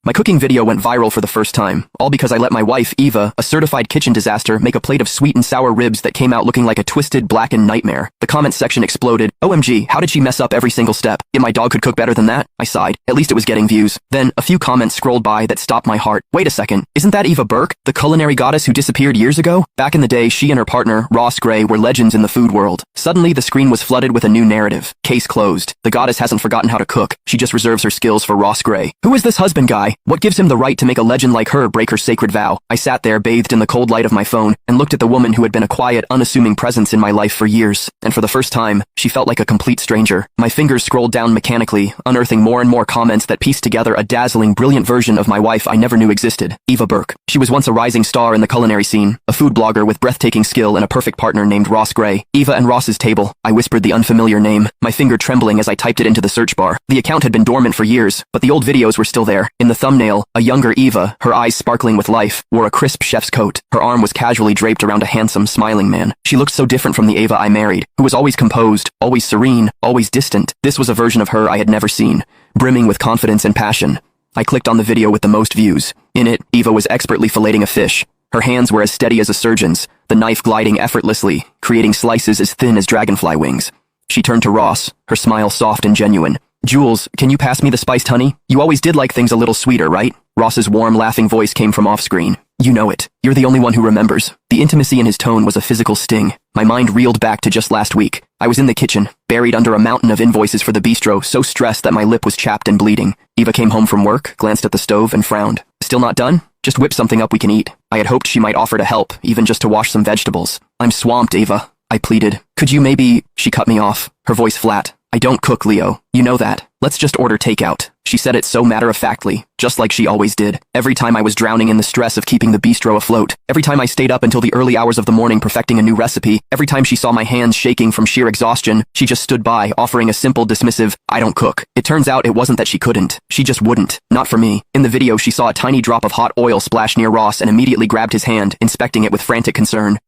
My cooking video went viral for the first time, all because I let my wife, Eva, a certified kitchen disaster, make a plate of sweet and sour ribs that came out looking like a twisted, blackened nightmare. The comments section exploded. OMG, how did she mess up every single step? Yet my dog could cook better than that? I sighed. At least it was getting views. Then, a few comments scrolled by that stopped my heart. Wait a second, isn't that Eva Burke, the culinary goddess who disappeared years ago? Back in the day, she and her partner, Ross Gray, were legends in the food world. Suddenly, the screen was flooded with a new narrative. Case closed. The goddess hasn't forgotten how to cook. She just reserves her skills for Ross Gray. Who is this husband guy? What gives him the right to make a legend like her break her sacred vow? I sat there, bathed in the cold light of my phone, and looked at the woman who had been a quiet, unassuming presence in my life for years. And for the first time, she felt like a complete stranger. My fingers scrolled down mechanically, unearthing more and more comments that pieced together a dazzling, brilliant version of my wife I never knew existed. Eva Burke. She was once a rising star in the culinary scene, a food blogger with breathtaking skill and a perfect partner named Ross Gray. Eva and Ross's table. I whispered the unfamiliar name, my finger trembling as I typed it into the search bar. The account had been dormant for years, but the old videos were still there. In the thumbnail, a younger Eva, her eyes sparkling with life, wore a crisp chef's coat. Her arm was casually draped around a handsome, smiling man. She looked so different from the Eva I married, who was always composed, always serene, always distant. This was a version of her I had never seen, brimming with confidence and passion. I clicked on the video with the most views. In it, Eva was expertly filleting a fish. Her hands were as steady as a surgeon's, the knife gliding effortlessly, creating slices as thin as dragonfly wings. She turned to Ross, her smile soft and genuine. Jules, can you pass me the spiced honey? You always did like things a little sweeter, right? Ross's warm, laughing voice came from off-screen. You know it. You're the only one who remembers. The intimacy in his tone was a physical sting. My mind reeled back to just last week. I was in the kitchen, buried under a mountain of invoices for the bistro, so stressed that my lip was chapped and bleeding. Eva came home from work, glanced at the stove, and frowned. Still not done? Just whip something up we can eat. I had hoped she might offer to help, even just to wash some vegetables. I'm swamped, Eva, I pleaded. Could you maybe... She cut me off, her voice flat. I don't cook, Leo. You know that. Let's just order takeout. She said it so matter-of-factly, just like she always did. Every time I was drowning in the stress of keeping the bistro afloat, every time I stayed up until the early hours of the morning perfecting a new recipe, every time she saw my hands shaking from sheer exhaustion, she just stood by, offering a simple, dismissive, I don't cook. It turns out it wasn't that she couldn't. She just wouldn't. Not for me. In the video, she saw a tiny drop of hot oil splash near Ross and immediately grabbed his hand, inspecting it with frantic concern.